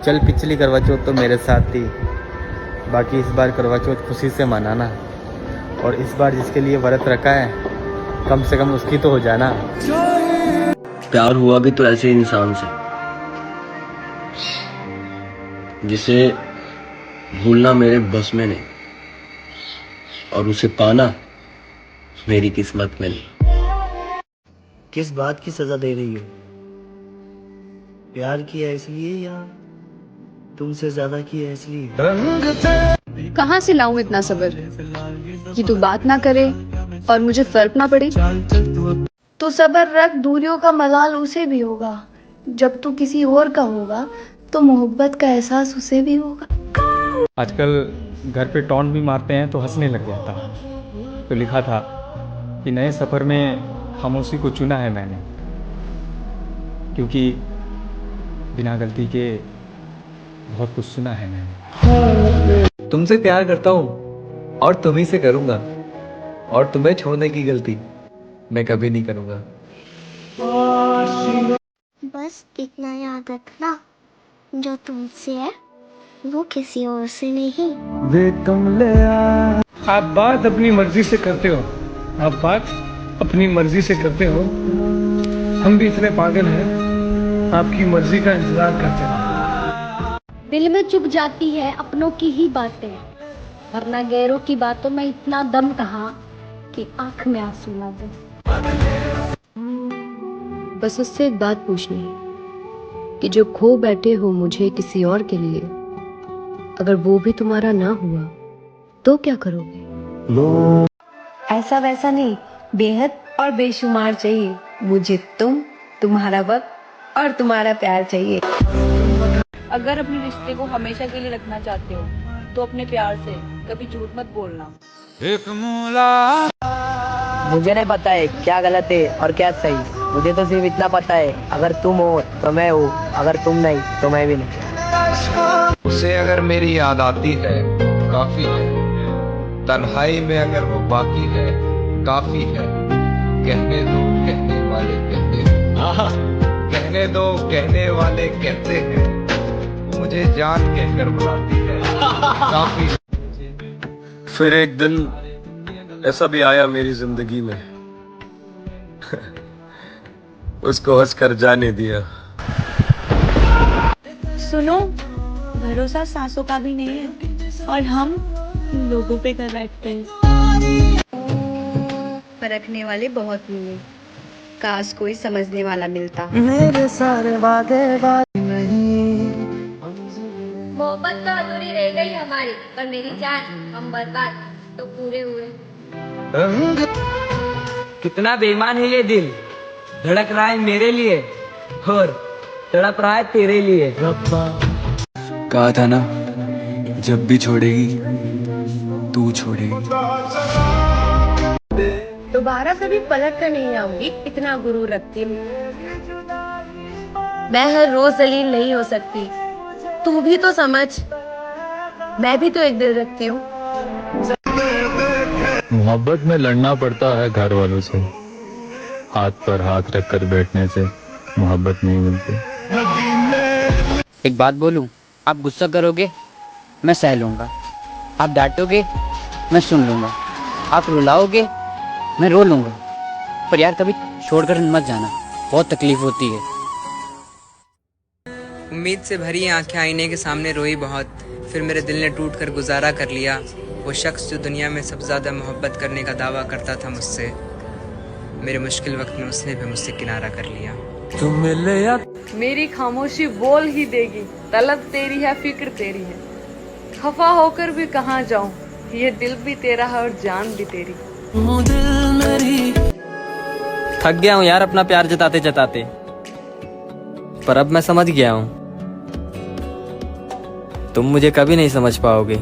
चल पिछली करवा चौथ तो मेरे साथ थी, बाकी इस बार करवा चौथ खुशी से मनाना, और इस बार जिसके लिए व्रत रखा है कम से कम उसकी तो हो जाना। प्यार हुआ भी तो ऐसे इंसान से जिसे भूलना मेरे बस में नहीं, और उसे पाना मेरी किस्मत में नहीं। किस बात की सजा दे रही हो? प्यार किया इसलिए या तुमसे ज्यादा किया इसलिए? कहाँ से लाऊं इतना सब्र कि तू बात ना करे और मुझे फर्क ना पड़े। तू सब्र रख, दूरियों का मलाल उसे भी होगा। जब तू किसी और का होगा तो मोहब्बत का एहसास उसे भी होगा। आजकल घर पे टॉन्ट भी मारते हैं तो हंसने लग जाता। तो लिखा था कि नए सफ़र में खामोशी को चुना है मैंने, क्योंकि बिना गलती के बहुत कुछ सुना है मैंने। तुमसे प्यार करता हूँ और तुम्ही से करूँगा, और तुम्हें छोड़ने की गलती मैं कभी नहीं करूँगा। बस इतना याद रखना, जो तुमसे है वो किसी और से नहीं। आप बात अपनी मर्जी से करते हो, आप बात अपनी मर्जी से करते हो। हम भी इतने पागल हैं, आपकी मर्जी का इंतजार करते हैं। दिल में चुप जाती है अपनों की ही बातें, वरना गैरों की बातों में इतना दम कहाँ कि आंख में आंसू ना दे। बस उससे एक बात पूछनी है कि जो खो बैठे हो मुझे किसी और के लिए, अगर वो भी तुम्हारा ना हुआ तो क्या करोगे? ऐसा वैसा नहीं, बेहद और बेशुमार चाहिए मुझे। तुम्हारा वक्त और तुम्हारा प्यार चाहिए। अगर अपने रिश्ते को हमेशा के लिए रखना चाहते हो तो अपने प्यार से कभी झूठ मत बोलना। मुझे नहीं पता है क्या गलत है और क्या सही, मुझे तो सिर्फ इतना पता है, अगर तुम हो तो मैं हूँ, अगर तुम नहीं तो मैं भी नहीं। उसे अगर मेरी याद आती है काफी है, तन्हाई में अगर वो बाकी है काफी है। कहने दो कहने वाले कहते हैं, कहने दो कहने वाले कहते हैं, मुझे जान कहकर बुलाती है काफी। फिर एक दिन ऐसा भी आया मेरी जिंदगी में उसको हंसकर जाने दिया। सुनो, भरोसा सांसों का भी नहीं है और हम लोगों पे कर बैठते हैं। परखने वाले बहुत मिले, काश कोई समझने वाला मिलता। मेरे सारे वादे नहीं। मोहब्बत तो अधूरी रह गई हमारी, पर मेरी जान हम बर्बाद तो पूरे हुए। कितना बेईमान है ये दिल, धड़क रहा है मेरे लिए और तड़प रहा है तेरे लिए। कहा था ना, जब भी छोड़ेगी तू छोड़ेगी। दोबारा कभी पलट कर नहीं आऊंगी, इतना गुरूर रखती हूँ। मैं हर रोज जलील नहीं हो सकती, तू भी तो समझ, मैं भी तो एक दिल रखती हूँ। मोहब्बत में लड़ना पड़ता है घर वालों से, हाथ पर हाथ रखकर बैठने से मोहब्बत नहीं मिलती। एक बात बोलूं, आप गुस्सा करोगे मैं सह लूंगा, आप डांटोगे मैं सुन लूंगा, आप रुलाओगे मैं रो लूंगा, पर यार कभी छोड़कर मत जाना, बहुत तकलीफ होती है। उम्मीद से भरी आंखें आईने के सामने रोई बहुत, फिर मेरे दिल ने टूट कर गुजारा कर लिया। वो शख्स जो दुनिया में सबसे ज्यादा मोहब्बत करने का दावा करता था मुझसे, मेरे मुश्किल वक्त में उसने भी मुझसे किनारा कर लिया। मेरी खामोशी बोल ही देगी, तलब तेरी है फिक्र तेरी है, खफा होकर भी कहाँ जाऊं, ये दिल भी तेरा है और जान भी तेरी। थक गया हूँ यार अपना प्यार जताते जताते, पर अब मैं समझ गया हूँ तुम मुझे कभी नहीं समझ पाओगे।